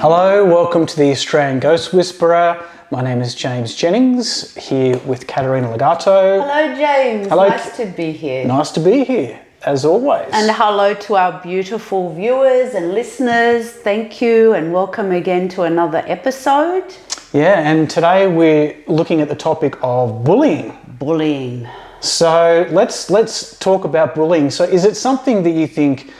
Hello, welcome to the Australian Ghost Whisperer. My name is James Jennings, here with Katerina Legato. Hello, James. Hello. Nice to be here. Nice to be here, as always. And hello to our beautiful viewers and listeners. Thank you and welcome again to another episode. Yeah, and today we're looking at the topic of bullying. Bullying. So let's talk about bullying. So is it something that you think,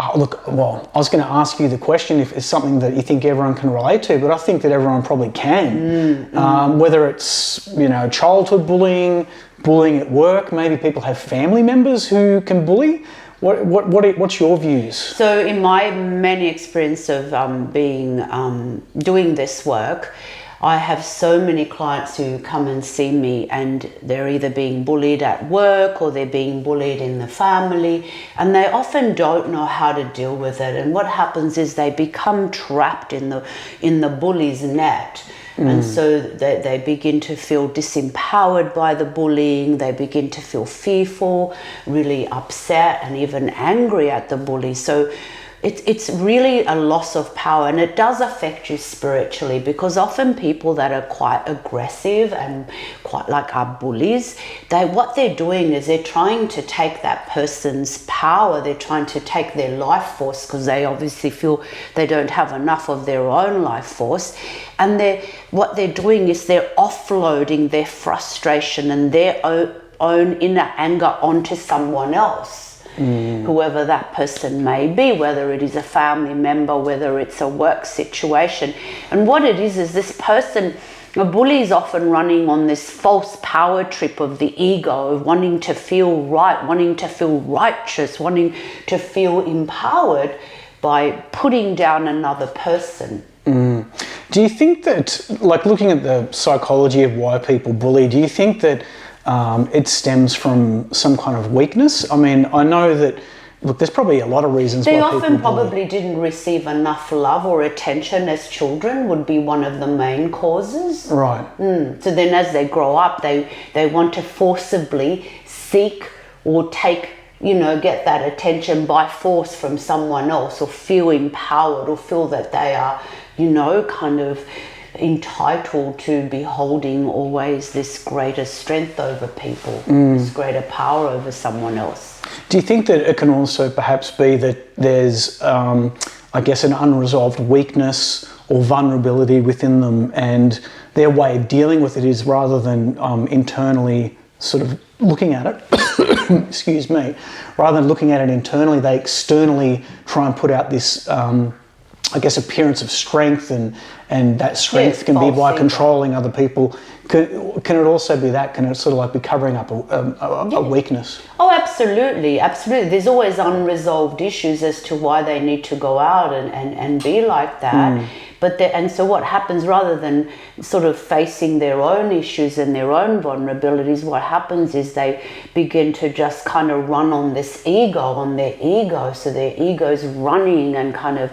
I was going to ask you the question if it's something that you think everyone can relate to, but I think that everyone probably can. Whether it's, childhood bullying, bullying at work, maybe people have family members who can bully. What's your views? So in my many experience of doing this work, I have so many clients who come and see me and they're either being bullied at work or they're being bullied in the family, and they often don't know how to deal with it. And what happens is they become trapped in the bully's net. And so they begin to feel disempowered by the bullying, they begin to feel fearful, really upset and even angry at the bully. So it's really a loss of power, and it does affect you spiritually, because often people that are quite aggressive and quite like our bullies, what they're doing is they're trying to take that person's power, they're trying to take their life force, because they obviously feel they don't have enough of their own life force, and what they're doing is they're offloading their frustration and their own inner anger onto someone else. Whoever that person may be, whether it is a family member, whether it's a work situation. And what it is this person, a bully, is often running on this false power trip of the ego, of wanting to feel right, wanting to feel righteous, wanting to feel empowered by putting down another person. Do you think that, looking at the psychology of why people bully, do you think that it stems from some kind of weakness? I mean, I know that, there's probably a lot of reasons why people bully. They often probably didn't receive enough love or attention as children, would be one of the main causes. Right. So then as they grow up, they want to forcibly seek or take, get that attention by force from someone else, or feel empowered, or feel that they are, kind of entitled to be holding always this greater strength over people, this greater power over someone else. Do you think that it can also perhaps be that there's, an unresolved weakness or vulnerability within them, and their way of dealing with it is, rather than internally sort of looking at it, excuse me, rather than looking at it internally, they externally try and put out this appearance of strength, and that strength can be by controlling other people. Can it also be that? Can it sort of be covering up a weakness? Oh, absolutely, absolutely. There's always unresolved issues as to why they need to go out and be like that. And so what happens, rather than sort of facing their own issues and their own vulnerabilities, what happens is they begin to just kind of run on this ego, on their ego. So their ego's running and kind of,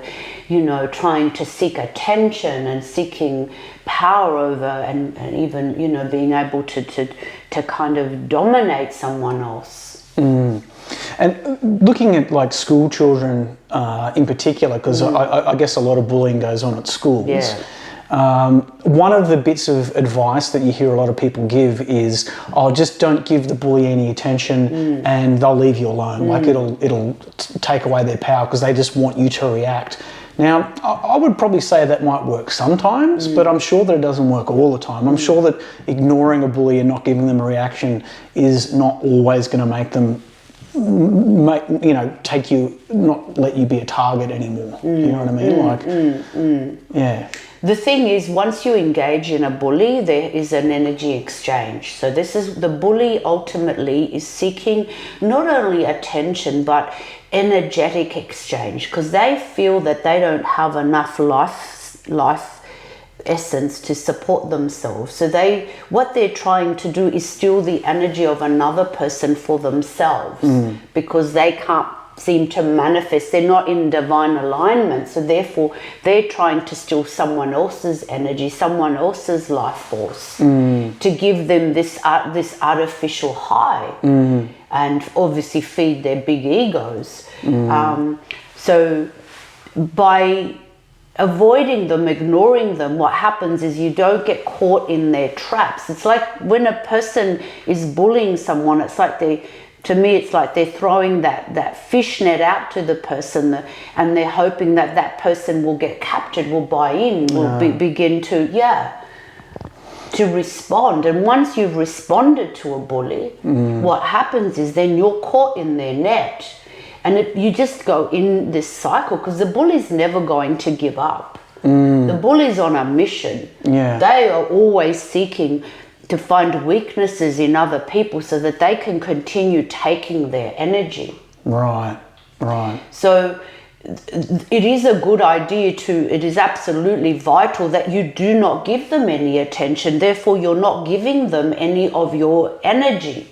trying to seek attention and seeking power over, and even, being able to kind of dominate someone else. And looking at school children in particular, because I guess a lot of bullying goes on at schools. Yeah. One of the bits of advice that you hear a lot of people give is, just don't give the bully any attention and they'll leave you alone. It'll take away their power because they just want you to react. Now, I would probably say that might work sometimes, but I'm sure that it doesn't work all the time. I'm sure that ignoring a bully and not giving them a reaction is not always going to make them take you, not let you be a target anymore. You know what I mean? Yeah. The thing is, once you engage in a bully, there is an energy exchange. So the bully ultimately is seeking not only attention, but energetic exchange, because they feel that they don't have enough life essence to support themselves. So what they're trying to do is steal the energy of another person for themselves, because they can't seem to manifest. They're not in divine alignment, so therefore they're trying to steal someone else's energy, someone else's life force, to give them this artificial high, and obviously feed their big egos. So by avoiding them, ignoring them, what happens is you don't get caught in their traps. It's like when a person is bullying someone, it's like to me, it's like they're throwing that fish net out to the person, and they're hoping that that person will get captured, will buy in, will begin to respond. And once you've responded to a bully, what happens is then you're caught in their net. And you just go in this cycle, because the bully's never going to give up. The bully's on a mission. Yeah. They are always seeking to find weaknesses in other people so that they can continue taking their energy. Right. So it is a good idea it is absolutely vital that you do not give them any attention. Therefore, you're not giving them any of your energy.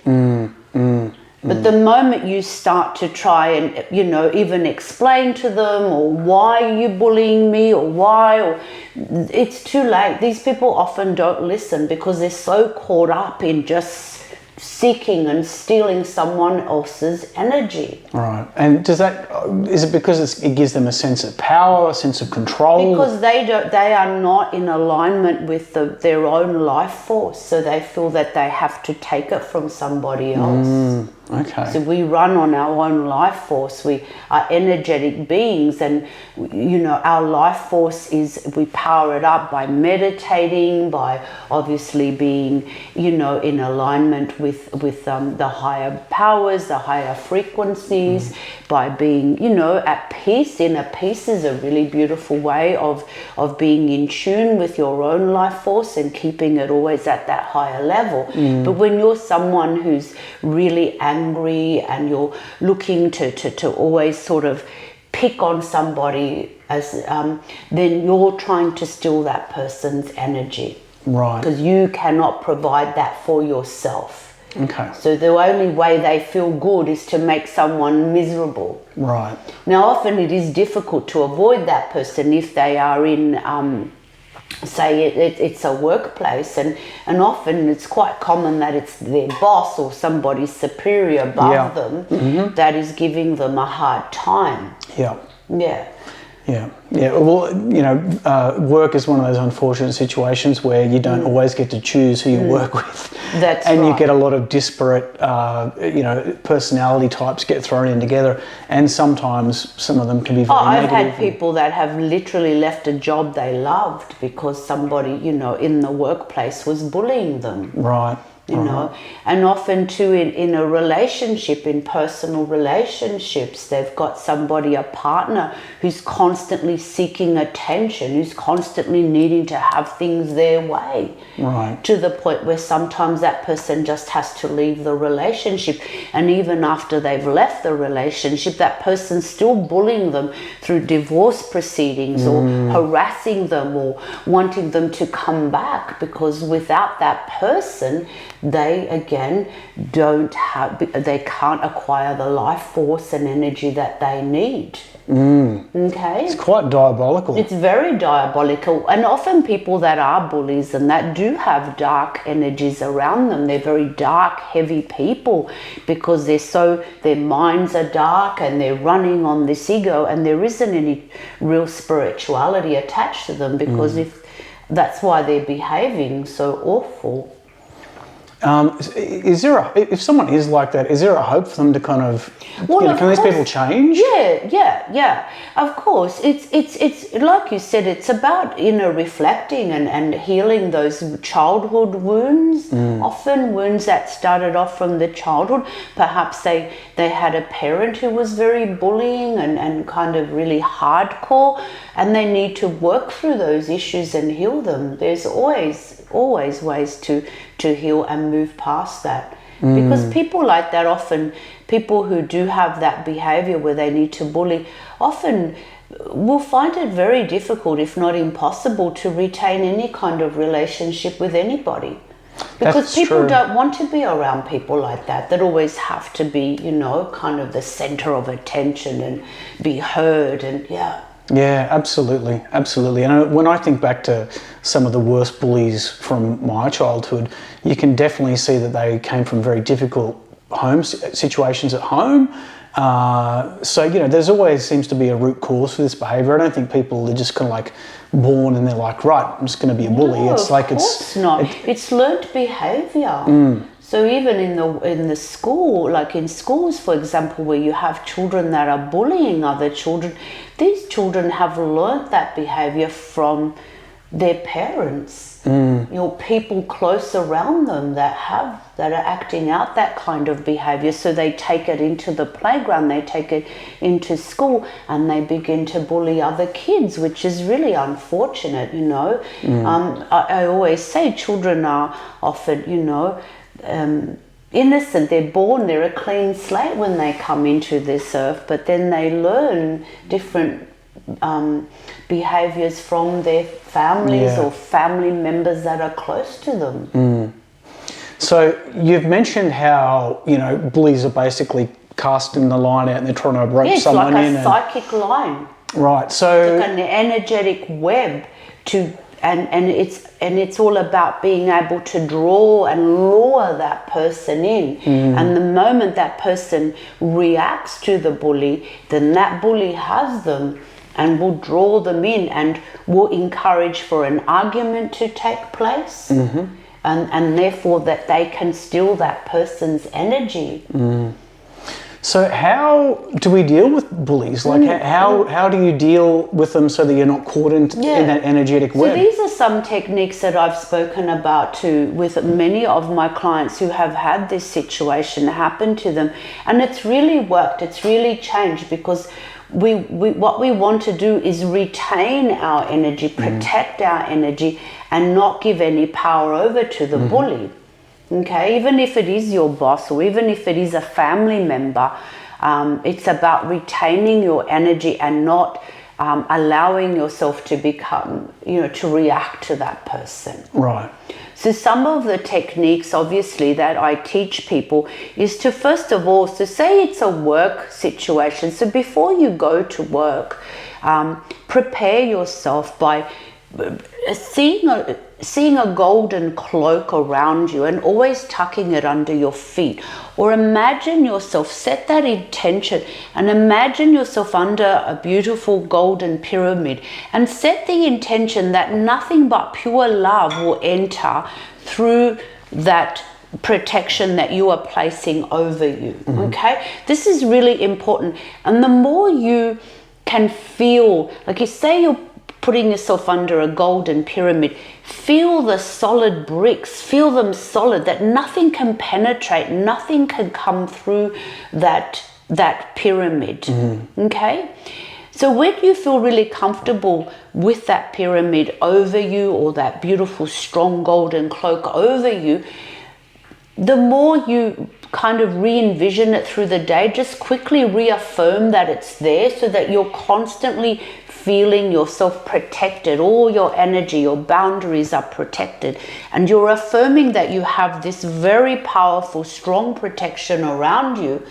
But the moment you start to try and, even explain to them, or why are you bullying me, or it's too late. These people often don't listen because they're so caught up in just seeking and stealing someone else's energy. Right. And is it because it gives them a sense of power, a sense of control? Because they are not in alignment with their own life force, so they feel that they have to take it from somebody else. Okay. So we run on our own life force. We are energetic beings, and our life force we power it up by meditating, by obviously being in alignment with the higher powers, the higher frequencies, by being at peace. Inner peace is a really beautiful way of being in tune with your own life force and keeping it always at that higher level. But when you're someone who's really angry and you're looking to always sort of pick on somebody, then you're trying to steal that person's energy. Right. Because you cannot provide that for yourself. Okay. So the only way they feel good is to make someone miserable. Right. Now, often it is difficult to avoid that person if they are in, say, it's a workplace, and often it's quite common that it's their boss or somebody superior above them that is giving them a hard time. Yeah. Yeah. Well, work is one of those unfortunate situations where you don't always get to choose who you work with. That's and right. You get a lot of disparate, personality types get thrown in together, and sometimes some of them can be very I've negative. had people that have literally left a job they loved because somebody, in the workplace was bullying them. Right. And often too in a relationship, in personal relationships, they've got somebody, a partner, who's constantly seeking attention, who's constantly needing to have things their way. Right. To the point where sometimes that person just has to leave the relationship, and even after they've left the relationship, that person's still bullying them through divorce proceedings or harassing them or wanting them to come back, because without that person, they again they can't acquire the life force and energy that they need. Okay, It's quite diabolical. it's very diabolical. And often people that are bullies and that do have dark energies around them, they're very dark, heavy people, because their minds are dark and they're running on this ego, and there isn't any real spirituality attached to them, because that's why they're behaving so awful. If someone is like that, is there a hope for them to kind of, can these people change? Yeah. Of course, it's like you said, it's about reflecting and healing those childhood wounds. Often wounds that started off from the childhood. Perhaps they had a parent who was very bullying and kind of really hardcore, and they need to work through those issues and heal them. There's always ways to heal and move past that, because people like that, often people who do have that behavior where they need to bully, often will find it very difficult, if not impossible, to retain any kind of relationship with anybody, because That's people true. don't want to be around people like that always have to be kind of the center of attention and be heard. And Yeah, absolutely. And when I think back to some of the worst bullies from my childhood, you can definitely see that they came from very difficult situations at home, So, there's always seems to be a root cause for this behaviour. I don't think people are just kind of like born and they're like, right, I'm just going to be a bully. No, It's like of course not. It's learned behaviour. So even in the school, like in schools, for example, where you have children that are bullying other children, these children have learnt that behaviour from their parents. People close around them that are acting out that kind of behaviour. So they take it into the playground, they take it into school, and they begin to bully other kids, which is really unfortunate. I always say children are often, innocent. They're a clean slate when they come into this earth, but then they learn different behaviors from their families or family members that are close to them. So you've mentioned how bullies are basically casting the line out and they're trying to rope someone in. It's like a psychic line. Right. So like an energetic web and it's all about being able to draw and lure that person in. And the moment that person reacts to the bully, then that bully has them and will draw them in and will encourage for an argument to take place, and therefore that they can steal that person's energy. So how do we deal with bullies? Like how do you deal with them so that you're not caught in that energetic web? So these are some techniques that I've spoken about too with many of my clients who have had this situation happen to them, and it's really worked. It's really changed because what we want to do is retain our energy, protect our energy, and not give any power over to the bully. Okay, even if it is your boss or even if it is a family member, it's about retaining your energy and not allowing yourself to become, to react to that person. Right. So some of the techniques, obviously, that I teach people is to, first of all, so say it's a work situation. So before you go to work, prepare yourself by seeing a golden cloak around you and always tucking it under your feet. Or imagine yourself, set that intention and imagine yourself under a beautiful golden pyramid and set the intention that nothing but pure love will enter through that protection that you are placing over you. Okay, this is really important. And the more you can feel, like you say you're putting yourself under a golden pyramid, feel the solid bricks, feel them solid, that nothing can penetrate, nothing can come through that pyramid. Okay, so when you feel really comfortable with that pyramid over you, or that beautiful strong golden cloak over you, the more you kind of re-envision it through the day, just quickly reaffirm that it's there so that you're constantly feeling yourself protected. All your energy, your boundaries are protected, and you're affirming that you have this very powerful, strong protection around you.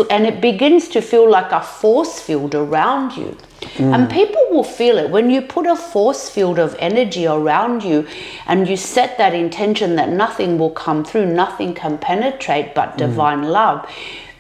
And it begins to feel like a force field around you. And people will feel it when you put a force field of energy around you and you set that intention that nothing will come through, nothing can penetrate but divine love.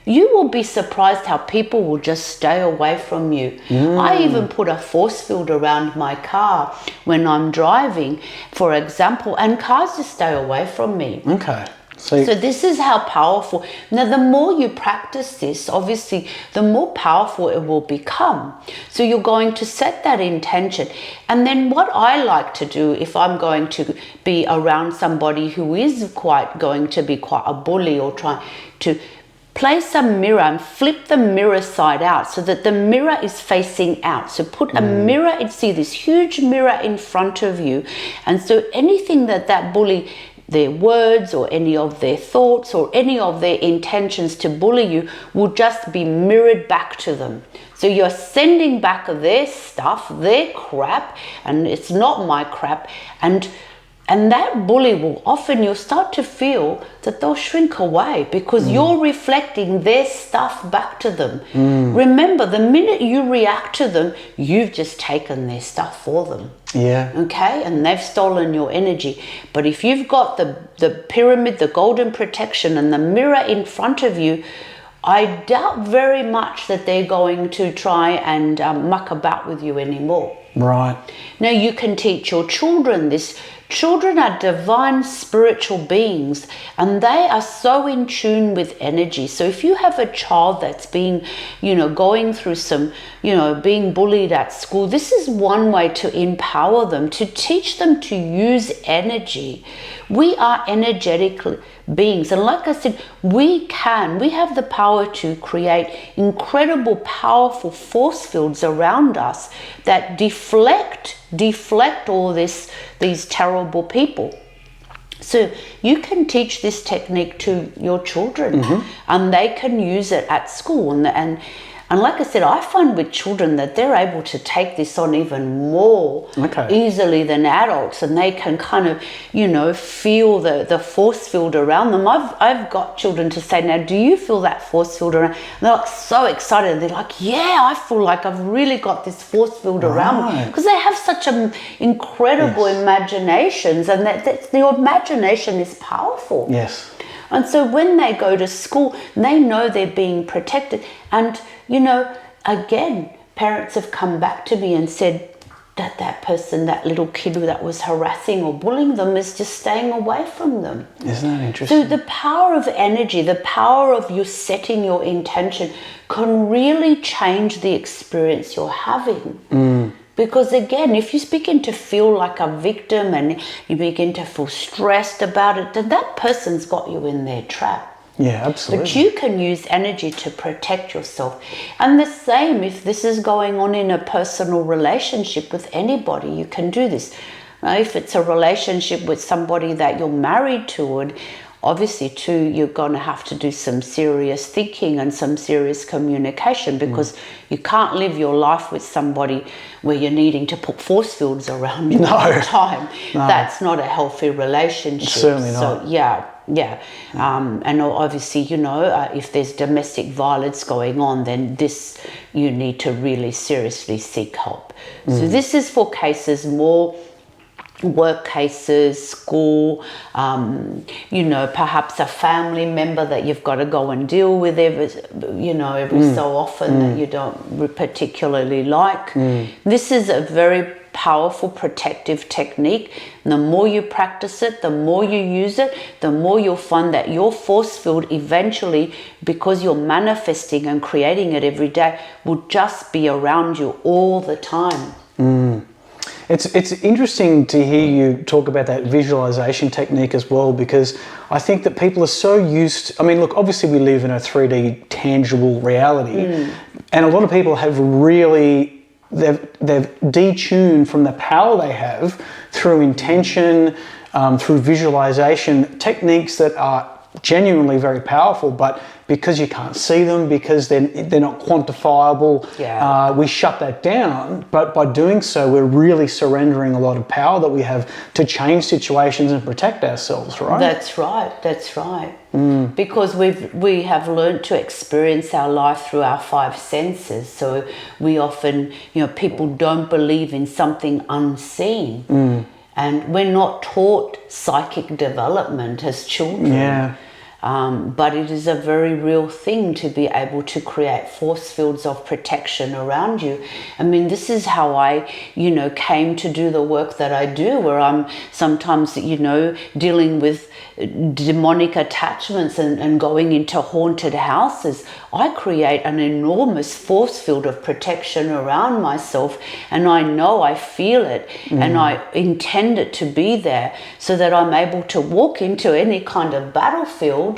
You will be surprised how people will just stay away from you. I even put a force field around my car when I'm driving, for example, and cars just stay away from me. Okay. So this is how powerful. Now, the more you practice this, obviously, the more powerful it will become. So you're going to set that intention. And then what I like to do if I'm going to be around somebody who is going to be quite a bully, or trying to place a mirror and flip the mirror side out so that the mirror is facing out. So put a mirror and see this huge mirror in front of you. And so anything that bully, their words or any of their thoughts or any of their intentions to bully you, will just be mirrored back to them. So you're sending back their stuff, their crap, and it's not my crap. And that bully will often, you'll start to feel that they'll shrink away because you're reflecting their stuff back to them. Remember, the minute you react to them, you've just taken their stuff for them. Yeah. Okay, and they've stolen your energy. But if you've got the pyramid, the golden protection, and the mirror in front of you, I doubt very much that they're going to try and muck about with you anymore. Right. Now, you can teach your children this. Children are divine spiritual beings, and they are so in tune with energy. So if you have a child that's being, going through some, being bullied at school, this is one way to empower them, to teach them to use energy. We are energetic beings, and like I said, we have the power to create incredible, powerful force fields around us that deflect all these terrible people. So you can teach this technique to your children, and they can use it at school. And like I said, I find with children that they're able to take this on even more easily than adults, and they can kind of, feel the force field around them. I've got children to say, now, do you feel that force field around? And they're like so excited. They're like, yeah, I feel like I've really got this force field around me, because they have such incredible imaginations, and that the imagination is powerful. Yes. And so when they go to school, they know they're being protected. And, again, parents have come back to me and said that person, that little kid that was harassing or bullying them, is just staying away from them. Isn't that interesting? So the power of energy, the power of you setting your intention can really change the experience you're having. Because again, if you begin to feel like a victim and you begin to feel stressed about it, then that person's got you in their trap. Yeah, absolutely. But you can use energy to protect yourself. And the same, if this is going on in a personal relationship with anybody, you can do this. Now, if it's a relationship with somebody that you're married to, and obviously too, you're going to have to do some serious thinking and some serious communication, because you can't live your life with somebody where you're needing to put force fields around you all the time. No. That's not a healthy relationship. Certainly not. So yeah. And obviously, if there's domestic violence going on, then you need to really seriously seek help. So this is for cases more work cases, school, perhaps a family member that you've got to go and deal with every so often that you don't particularly like. This is a very powerful protective technique. And the more you practice it, the more you use it, the more you'll find that your force field eventually, because you're manifesting and creating it every day, will just be around you all the time. It's interesting to hear you talk about that visualization technique as well, because I think that people are so used, look, obviously we live in a 3D tangible reality, and a lot of people have really, they've detuned from the power they have through intention, through visualization, techniques that are genuinely very powerful, but because you can't see them, because they're not quantifiable, we shut that down. But by doing so, we're really surrendering a lot of power that we have to change situations and protect ourselves, right? That's right. Because we have learned to experience our life through our five senses. So we often, people don't believe in something unseen. And we're not taught psychic development as children. But it is a very real thing to be able to create force fields of protection around you. This is how I, came to do the work that I do, where I'm sometimes, dealing with demonic attachments and going into haunted houses. I create an enormous force field of protection around myself, and I feel it, and I intend it to be there, so that I'm able to walk into any kind of battlefield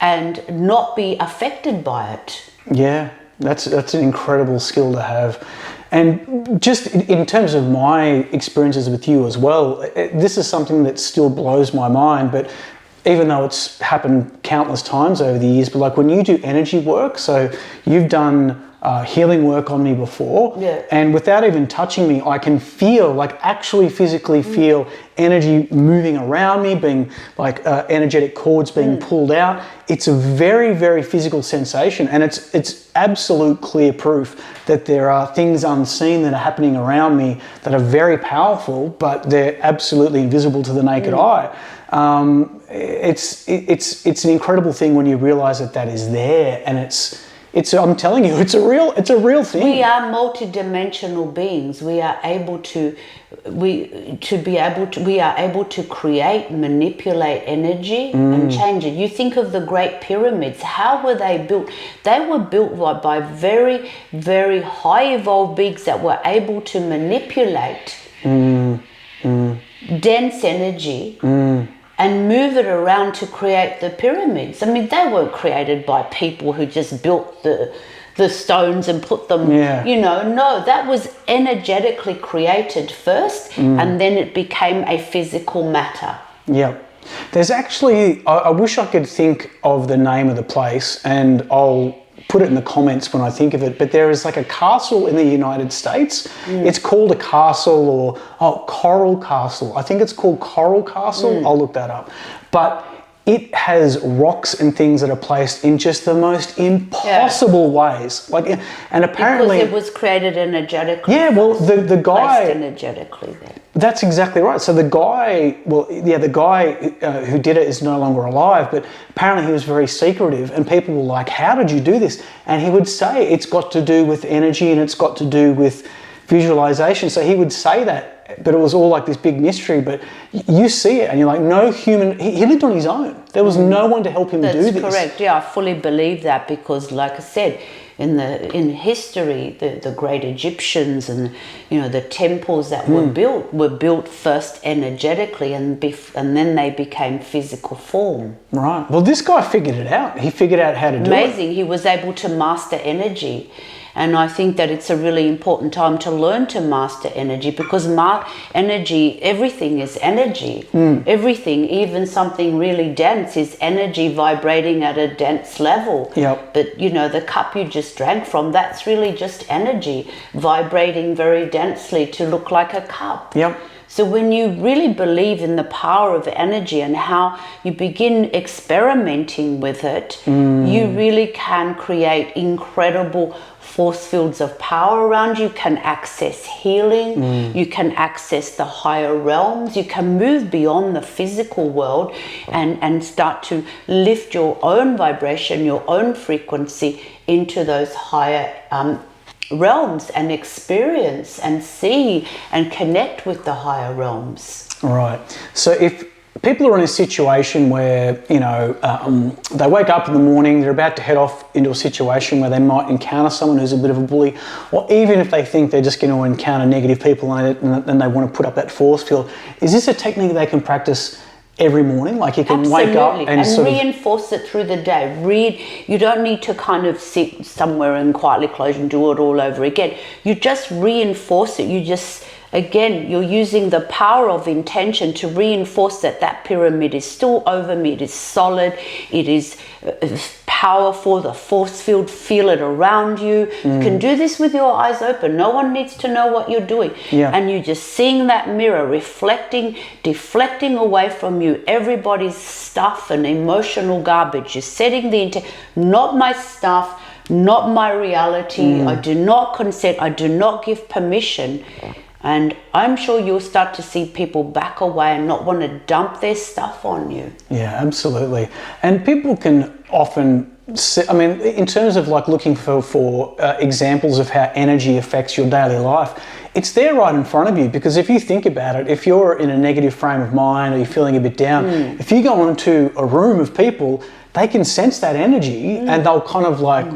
and not be affected by it. Yeah, that's an incredible skill to have. And just in terms of my experiences with you as well, this is something that still blows my mind, but even though it's happened countless times over the years, but like when you do energy work, so you've done healing work on me before. Yeah. And without even touching me, I can feel, like actually physically feel energy moving around me, being like energetic cords being pulled out. It's a very, very physical sensation, and it's absolute clear proof that there are things unseen that are happening around me that are very powerful, but they're absolutely invisible to the naked eye. It's an incredible thing when you realize that is there, and it's I'm telling you, it's a real thing. We are multidimensional beings. We are able to create, manipulate energy and change it. You think of the Great Pyramids. How were they built? They were built by very, very high evolved beings that were able to manipulate dense energy and move it around to create the pyramids. I mean, they weren't created by people who just built the stones and put them, no, that was energetically created first, and then it became a physical matter. Yeah. There's actually, I wish I could think of the name of the place, and I'll put it in the comments when I think of it, but there is like a castle in the United States. It's called a castle, or Coral Castle. I think it's called Coral Castle. I'll look that up. But it has rocks and things that are placed in just the most impossible ways. Like, and apparently because it was created energetically. Yeah, well, the guy placed energetically then. That's exactly right. So the guy who did it is no longer alive, but apparently he was very secretive, and people were like, how did you do this? And he would say it's got to do with energy and it's got to do with visualization. So he would say that, but it was all like this big mystery, but you see it and you're like, no human, he lived on his own. There was no one to help him do this. That's correct. Yeah, I fully believe that, because like I said, in history, the great Egyptians and the temples that were built first energetically, and then they became physical form. Right. Well, this guy figured it out. He figured out how to do it. Amazing. He was able to master energy. And I think that it's a really important time to learn to master energy, because energy, everything is energy. Everything, even something really dense, is energy vibrating at a dense level. Yep. But, the cup you just drank from, that's really just energy vibrating very densely to look like a cup. Yep. So when you really believe in the power of energy and how you begin experimenting with it, you really can create incredible force fields of power around you. You can access healing, you can access the higher realms, you can move beyond the physical world and start to lift your own vibration, your own frequency into those higher realms, and experience and see and connect with the higher realms. Right. So if people are in a situation where, they wake up in the morning, they're about to head off into a situation where they might encounter someone who's a bit of a bully, or even if they think they're just going to encounter negative people and they want to put up that force field, is this a technique they can practice every morning? Like you can Absolutely. wake up and sort reinforce it through the day. You don't need to kind of sit somewhere and quietly close and do it all over again. You just reinforce it. You're using the power of intention to reinforce that pyramid is still over me. It is solid. It is powerful. The force field, feel it around you. You can do this with your eyes open. No one needs to know what you're doing. Yeah. And you're just seeing that mirror reflecting, deflecting away from you everybody's stuff and emotional garbage. You're setting the intent, not my stuff, not my reality. I do not consent. I do not give permission. And I'm sure you'll start to see people back away and not want to dump their stuff on you. Yeah, absolutely. And people can often, in terms of like looking for examples of how energy affects your daily life, it's there right in front of you. Because if you think about it, if you're in a negative frame of mind or you're feeling a bit down, if you go into a room of people, they can sense that energy and they'll kind of like,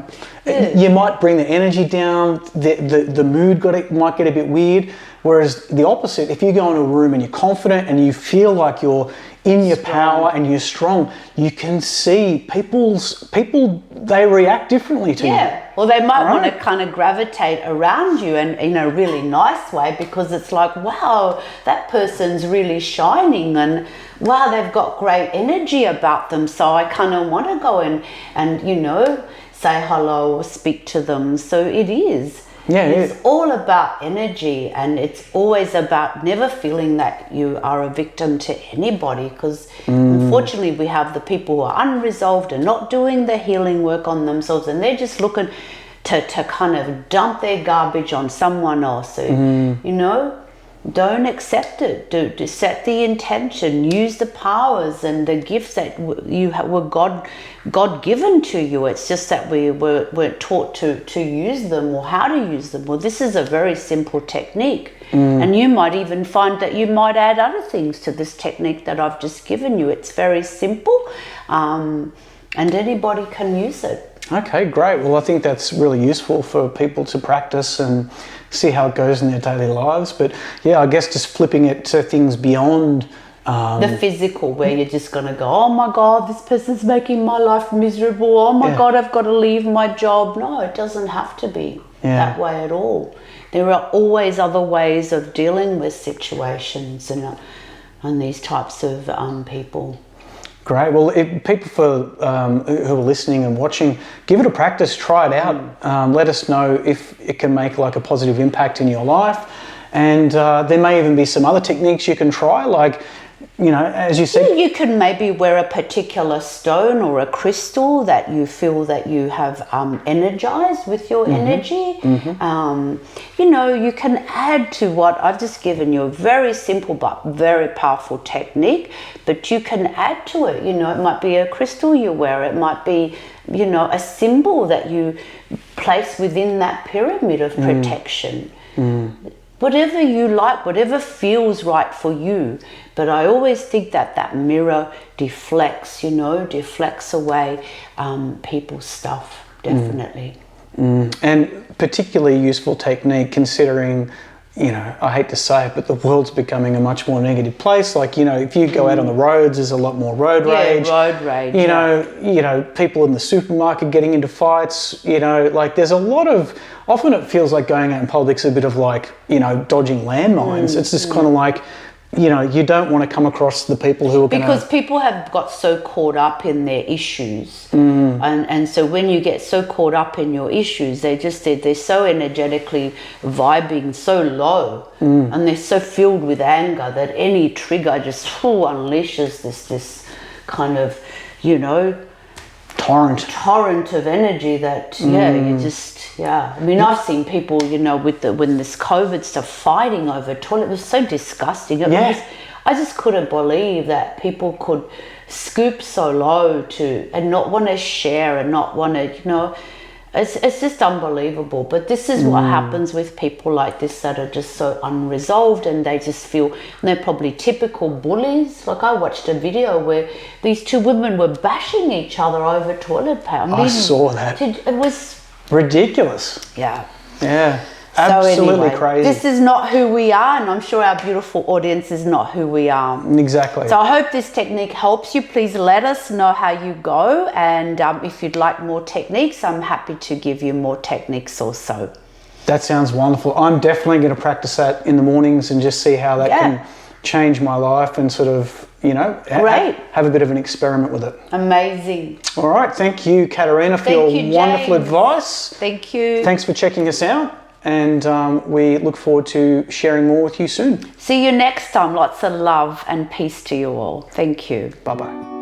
you might bring the energy down, the mood might get a bit weird. Whereas the opposite, if you go into a room and you're confident and you feel like you're in your power and you're strong, you can see people, they react differently to you. Yeah, well, they might want to kind of gravitate around you and in a really nice way, because it's like, wow, that person's really shining, and wow, they've got great energy about them. So I kind of want to go and you know, say hello or speak to them. So it is. Yeah, it's all about energy, and it's always about never feeling that you are a victim to anybody, because unfortunately we have the people who are unresolved and not doing the healing work on themselves, and they're just looking to kind of dump their garbage on someone else. So, you know, don't accept it. Do set the intention. Use the powers and the gifts that were God given to you. It's just that we weren't taught to use them or how to use them. Well, this is a very simple technique, and you might even find that you might add other things to this technique that I've just given you. It's very simple, and anybody can use it. Okay, great. Well, I think that's really useful for people to practice and see how it goes in their daily lives. But yeah, I guess just flipping it to things beyond the physical, where you're just going to go, oh my God, this person's making my life miserable. Oh my God, I've got to leave my job. No, it doesn't have to be that way at all. There are always other ways of dealing with situations and these types of people. Great. Well, people who are listening and watching, give it a practice, try it out. Let us know if it can make like a positive impact in your life. And there may even be some other techniques you can try, like, you know, as you said. You can maybe wear a particular stone or a crystal that you feel that you have energized with your energy. You know, you can add to what I've just given you, a very simple but very powerful technique, but you can add to it. You know, it might be a crystal you wear, it might be, you know, a symbol that you place within that pyramid of protection. Whatever you like, whatever feels right for you. But I always think that mirror deflects, you know, deflects away people's stuff, definitely. And particularly useful technique considering, you know, I hate to say it, but the world's becoming a much more negative place. Like, you know, if you go out on the roads, there's a lot more road rage. Road rage. You know, people in the supermarket getting into fights, you know, like there's a lot of, often it feels like going out in public's a bit of like, you know, dodging landmines. It's just kind of like, you know, you don't want to come across the people who are going to... Because people have got so caught up in their issues. And so when you get so caught up in your issues, they're so energetically vibing so low, and they're so filled with anger that any trigger just unleashes this kind of, you know... torrent of energy that you just I mean, I've seen people, you know, when this COVID stuff, fighting over toilet. It was so disgusting. I just couldn't believe that people could scoop so low and not want to share and not want to, you know, it's just unbelievable. But this is what happens with people like this that are just so unresolved, and they just feel, and they're probably typical bullies. Like I watched a video where these two women were bashing each other over toilet paper. I saw that. It was ridiculous. Yeah. Absolutely so crazy. This is not who we are, and I'm sure our beautiful audience is not who we are. Exactly. So I hope this technique helps you. Please let us know how you go, and if you'd like more techniques, I'm happy to give you more techniques also. That sounds wonderful. I'm definitely going to practice that in the mornings and just see how that can change my life and sort of, you know, have a bit of an experiment with it. Amazing. All right. Thank you, Katerina, for your wonderful advice. Thank you. Thanks for checking us out. And we look forward to sharing more with you soon. See you next time. Lots of love and peace to you all. Thank you. Bye-bye.